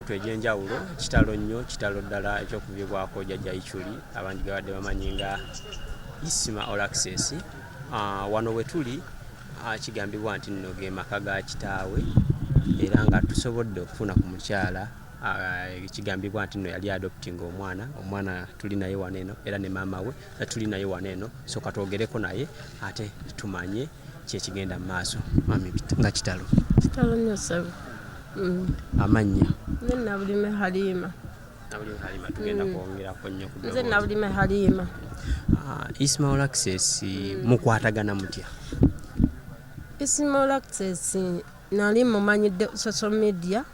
ebintu egyenjawulo kitalo nnyo kitalo ddala ekyokuvibwako Jajja Ichuli abangi gabadde bamanyi nga Isima All Access. Wano we tuli kigambibwa nti nno ge maka ga kitaawe era nga tusobodde okufuna ku mukyala kigambibwa nti nno yali adopting omwana tuli naye waneno era ne maama we tuli naye waneno so katwogereko naye ate tumanye kyekigenda mu maaso. Mami nga kitalo nnyo sabu amanya Nabulime Halima tugenda kwongerako nnyo ku nze Nabulime Halima. Isima All Access mukwatagana mutya? Isima All Access nali mumanyidde social media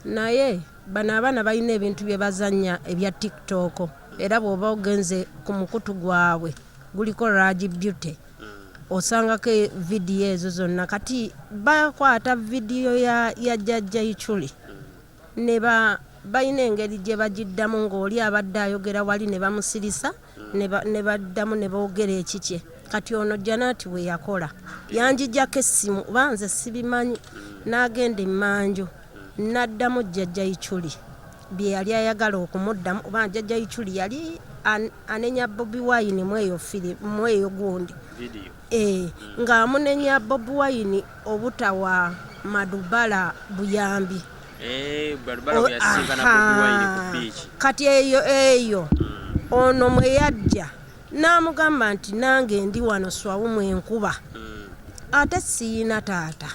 naye bano abaana balina ebintu bye bazannya ebya TikTok era bw'oba ogenze ku mukutu gwabwe guliko Raj Beauty osangako vidiyo ezo zonna kati bakwata vidiyo ya Jajja Ichuli ne balina engeri gye bagiddamu ng'oli abadde ayogera wali ne bamusirisa ne baddamu ne boogera ekikye kati ono Janaati we yakola yanjijjako essimu oba nze sibimanyi n'agenda emmanju n'addamu Jajja Ichuli bye yali ayagala okumuddamu oba Jajja Ichuli yali anenya Bobi Wine mweyo gundi ng'amunenya Bobi Wine obutawa Madubala Buyambi kati eyo ono mwe yajja n'amugamba nti nange ndi wano swawumu enkuba ate siina taata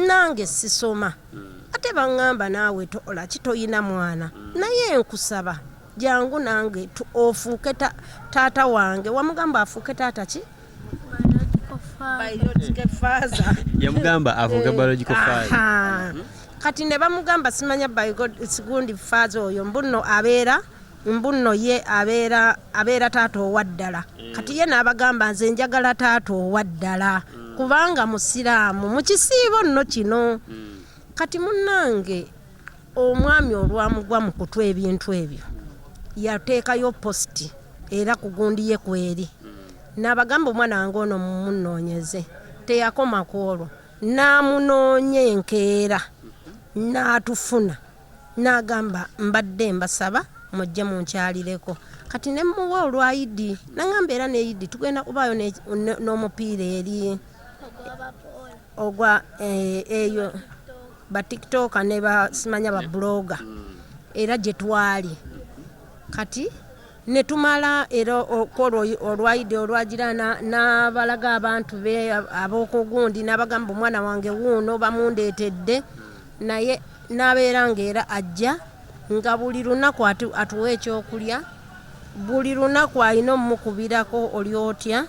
nange sisoma ate baŋŋamba naawe tola kitoyina mwana naye nkusaba jangu nange ofuuke taata wange. Wamugamba afuuke taata ki? Biological father. Yamugamba afuuke biological father. Kati ne bamugamba simanya biological father oyo mbuno ye abeera taata owaddala. Kati ye n'abagamba nze njagala taata owaddala kubanga musiraamu mu kisiibo nno kino. Kati munnange omwami olwamugwa mu kutwa ebintu ebyo yateekayo posti era kugundi ye kweri n'abagamba omwana wange ono mumunoonyeze teyakoma ku olwo n'amunoonya enkeera n'atufuna n'agamba mbadde mbasaba mujje munkyalireko kati ne muwa olwayidi n'angamba era n'eyidi tugenda kubaayo n'omupiira eri ogwa eyo ba TikTok ne basimanya ba blogger era gye twali kati ne tumala era olwayide olwagira n'abalaga abantu be ab'okugundi n'abagamba omwana wange wuuno bamundeetedde naye n'abeera ng'era ajja nga buli lunaku atuwa ekyokulya buli lunaku alina omukubirako oli otya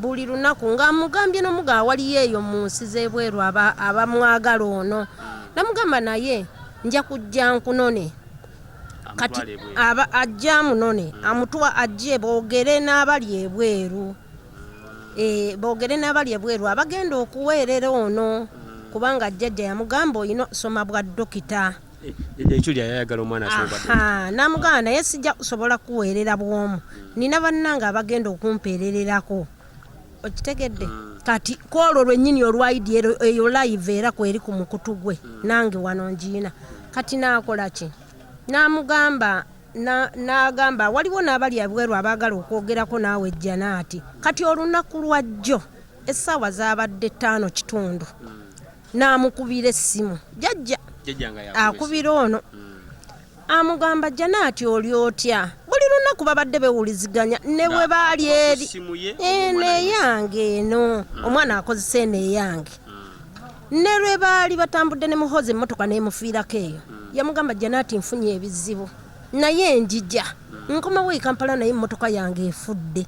buli lunaku ng'amugambye n'omugaa waliyo eyo mu nsi z'ebweru abamwagala ono namugamba naye nja kujja nkunone kati ajja munone amutwa ajje boogere n'abali ebweru boogere n'abali ebweru abagenda okuweerera ono kubanga Jajja yamugamba oyina soma bwa dokita Ichuli ayagala omwana asoba namugamba naye sijja kusobola kuweerera bwomu nina bannanga abagenda okumpeerererako okitegedde kati kwolwo lwennyini olwayidi eyo live era kweri ku mukutu gwe nange wano njiina kati naakola ki n'amugamba n'agamba waliwo n'abali abweru abaagala okwogerako naawe Janaati kati olunaku lwajjo essaawa zaabadde 5:30 n'amukubira essimu Jajja akubira ono amugamba Janaati oli otya buli lunaku babadde bewuliziganya ne bwe baali eri neyange eno omwana akozesa neyange ne lwe baali batambudde ne muhozi emmotoka n'emufiirako eyo yamugamba Janaati nfunye ebizibu naye njija nkomawo e Kampala naye emmotoka yange efudde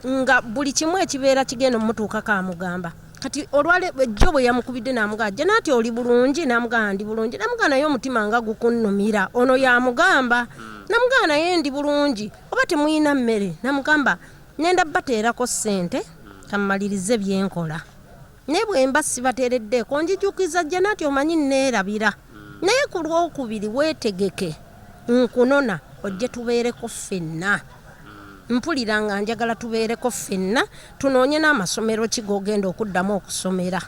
nga buli kimu ekibeera kigenda omutuukako amugamba kati olwale jjo bwe yamukubidde n'amugamba Janaati oli bulungi n'amugamba ndi bulungi n'amugamba naye omutima nga gukunnumira ono yamugamba n'amugamba naye ndi bulungi oba temuyina mmere n'amugamba nenda bateerako ssente kammalirize byenkola naye bwe mba sibateereddeko njijukiza Janaati omanyi neerabira naye ku lwokubiri weetegeke nkunona ojje tubeereko ffenna mpulira nga njagala tubeereko ffenna tunoonye n'amasomero ki g'ogenda okuddamu okusomera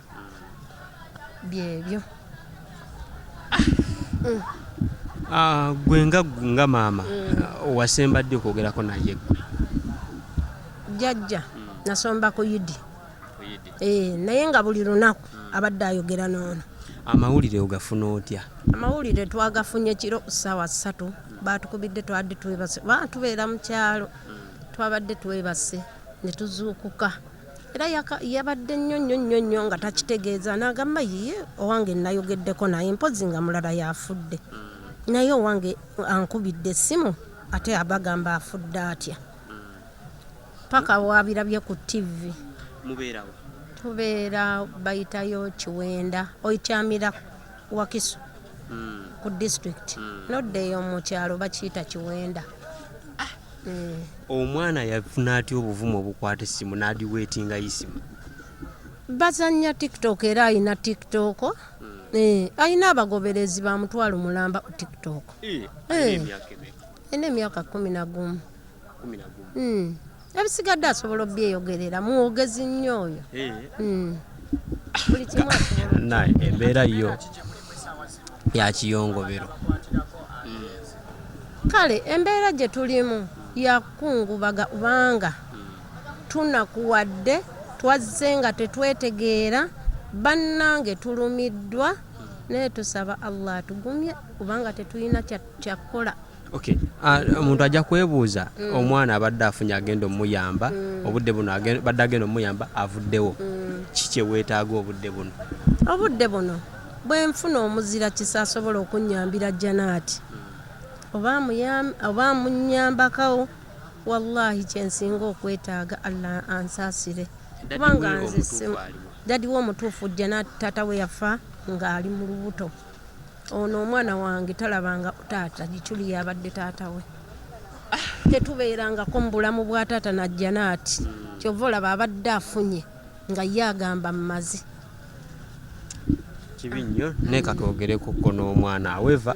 byebyo Gwe nga maama wasembadde okwogerako naye gwe? Jajja nasomba ku Yidi. Naye nga buli lunaku abadde ayogera n'ono. Amawulire ogafuna otya? Amawulire twagafunye kiro ssaawa 3 batukubidde twadde twebase. Tubeera mu kyalo twabadde twebase ne tuzuukuka. Era yabadde nnyo nga takitegeeza n'agamba ye owange nayogeddeko naye mpozi nga mulala yafudde. Naye owange ankubidde essimu ate abagamba afudde atya. Paka wabirabye ku TV. Mubeerawo? Tubeera bayitayo Kiwenda oyikyamira Wakiso ku district noddeeyo mu kyalo bakiyita Kiwenda. Omwana yafuna atya obuvumu obukwata essimu n'adiweetinga isimu? Bazannya TikTok era ayina TikTok. Ayina abagoberezi ba mutwalo mulamba ku TikTok. Emyaka 11. Ebisigadde asobola obyeyogerera muwogezi nnyo oyo. Buli kimu naye embeera yo ya kiyongobero. Kale embeera gye tulimu yakungubaga kubanga tunakuwadde twazze nga tetwetegeera bannange tulumiddwa naye tusaba Allah atugumye kubanga tetulina kyakukola. Okay. Omuntu ajja kwebuuza omwana abadde afunye agenda omuyamba obudde buno badde agenda omuyamba avuddewo. Kiki weetaaga obudde buno? Obudde buno bwe nfuna omuzira kisa asobola okunnyambira Janaati oba munyambakawo wallahi kyensinga okwetaaga Allah ansaasire kubanga nze dadi w'omutuufu Janaati taata we yafa ng'ali mu lubuto. Ono omwana wange talabanga taata Ichuli yabadde taata we. Tetubeerangako mu bulamu bwa taata na Janaati kyova olaba abadde afunye nga ye agamba mmazi. Kibi nnyo naye katwogereko ko n'omwana aweva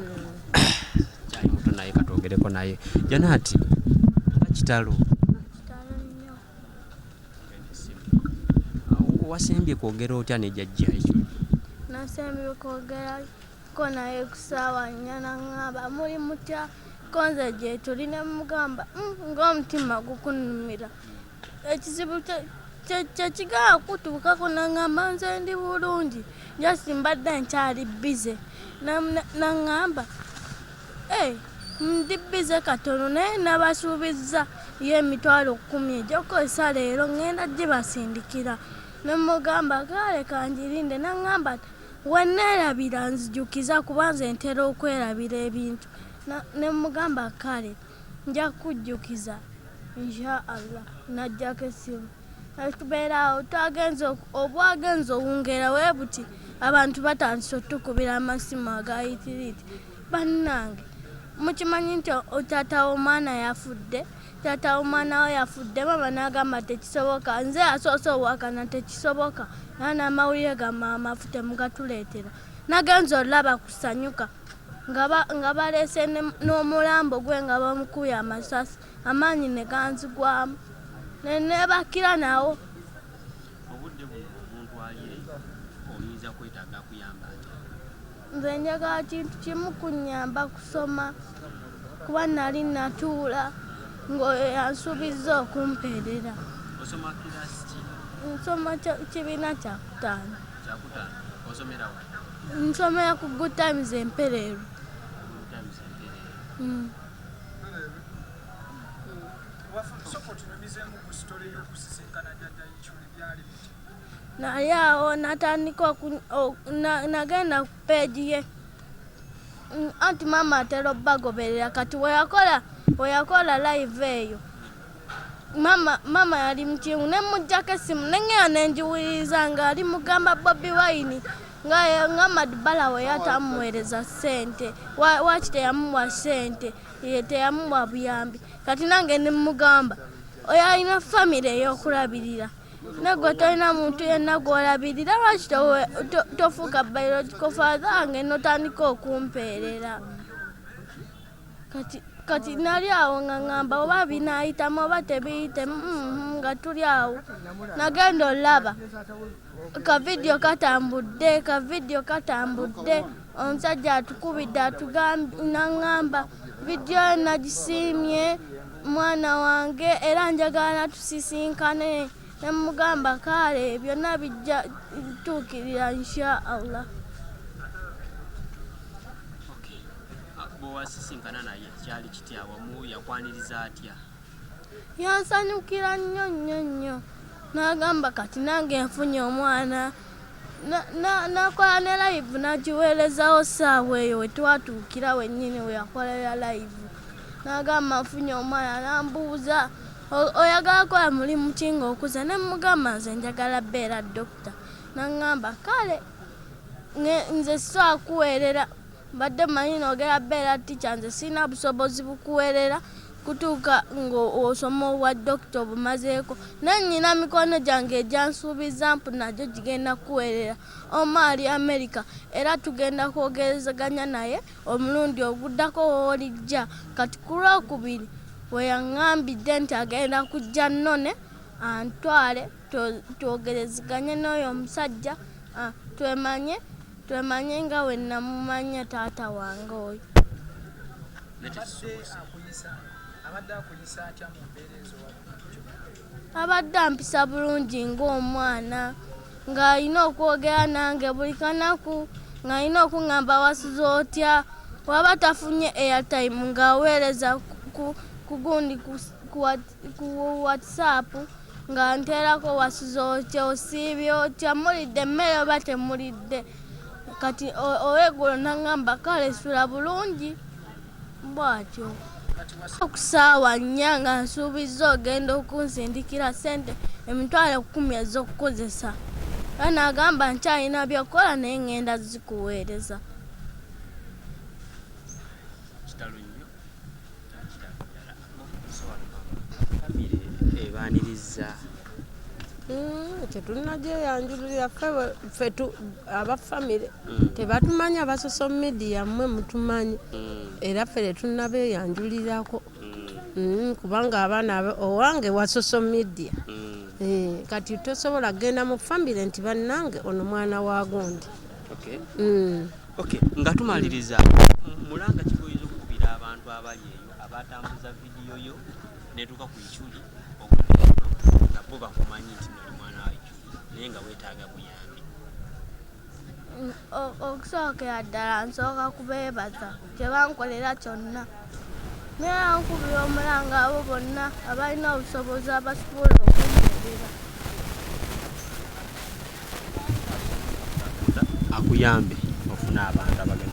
kyali muto naye katwogereko naye. Janaati kitalo wasembye kwogera otya ne Jajja Ichuli? Nasembye kwogera ko naye kusaawa nnyana ngamba muli mutya konze gye tuli ne mugamba ng'omutima gukunumira. Ekizibu kyekigala kutuukako nangamba nze ndi bulungi jasi mbadde nkyali bize nangamba ndi bize katono naye nabasuubizza ye emitwalo 10 egyokozesa leero ngenda gibasindikira. Nemugamba kale kanjirinde nangamba weneerabira nzijukiza kuba nze ntera okwerabira ebintu. Nemugamba kale nja kujjukiza insha Allah. Najjako essimu tubeera awo obwagenza owungera we buti abantu batandise otukubira amasimu agayitiriiti. Bannange mukimanyi nti taata w'omwana yafudde, taata w'omwana we yafudde, mama n'agamba tekisoboka, nze asoose owakana tekisoboka n'amawulire ga maama afute mugatuleetera. Nagenza olaba kusanyuka nga baleese n'omulambo gwe nga bamukubye amasasi amaanyi ne ganzigwamu nebakira nawo. Obudde buno omuntu alire oyinza kwetaaga kuyamba atya? Nze njagala kintu kimu kunnyamba kusoma kuba nali natuula ng'oyo yansuubizza okumpeerera. Osoma kirasi ki? Nsoma kibiina kyakutaano. Kyakutaano. Osomera wa? Nsomera ku Good Times Empereero. Good Times Empereero. Nali awo natandika nagenda ku peegi ye anti maama atera obbagoberera kati weyakola live eyo mama yali mukingu nemujjako essimu neŋŋeyo nenjiwuliriza ng'ali mugamba Bobi Wine nga Madbala we yatamuweereza ssente waki teyamuwa ssente teyamuwa buyambi. Kati nange nemugamba oyo alina famire ey'okulabirira negwe tolina muntu yenna gw'olabirira lwaki tofuuka biological father nge notandika okumpeerera. Kati nali awo nga ngamba oba binaayitamu oba tebiyite nga tuli awo nagenda olaba kavidiyo katambudde omusajja atukubidde naŋŋamba vidiyo nagisiimye mwana wange era njagala tusisinkane ne mugamba kale byonna bijja tuukirira insha Allah. Bw'owasisinkana naye kyali kitya wamu yakwaniriza atya? Yansanyukira nnyo n'agamba kati nange nfunye omwana nakola ne live nagiweerezawo ssaawa eyo we twatuukira wennyini we yakolera live n'agamba nfunye omwana n'ambuuza oyagala kola mulimu ki ng'okuze ne mugamba nze njagala beera dokita n'aŋŋamba kale nze sisobola kuweerera badde manyi noogera beera tica nze sirina busobozi bukuweerera kutuuka ng'osoma obwa dokita obumazeeko nannyina mikono gyange egyansuubiza mpu nagyo gigenda kuweerera omu ali Amerika era tugenda kwogerezaganya naye omulundi oguddako w'olijja kati ku Lwokubiri we yaŋŋambidde nti agenda kujja nnone antwale twogerezaganye n'oyo omusajja twemanye nga we namumanya taata wange oyo. Abadde ampisa bulungi ng'omwana ng'alina okwogera nange buli kanaku ng'alina okuŋŋamba wasuze otya waba tafunye airtime ng'aweereza ku gundi ku WhatsApp ng'anteerako wasuze otya osiibye otya mulidde emmere oba temulidde kati olweggulo naŋŋamba kale sula bulungi bw'atyo. Okusaawa 4 nga nsuubizza ogenda okunsindikira ssente emitwalo 10 ez'okukozesa era n'agamba nkyalina by'okola naye ŋŋenda zikuweereza. Ebaaniriza tetulina gyeyanjulira ffe abafamire tebatumanya aba social media mmwe mutumanyi era ffe tetulina beeyanjulirako kubanga abaana owange wa social media kati tosobola kgenda mu famire nti bannange ono mwana wa gundi. Nga tumaliriza mulanga kigoyiza okukubira abantu abali eyo abatambuza vidiyo yo netuuka ku Ichuli nabo bakumanyi nti noli mwana wa Ichuli naye nga weetaaga buyambi. Okusookera ddala nsooka kubeebaza kye bankolera kyonna naye nkubira omulanga abo bonna abalina obusobozi abasobola okunkolera akuyambe ofune abantu abagenda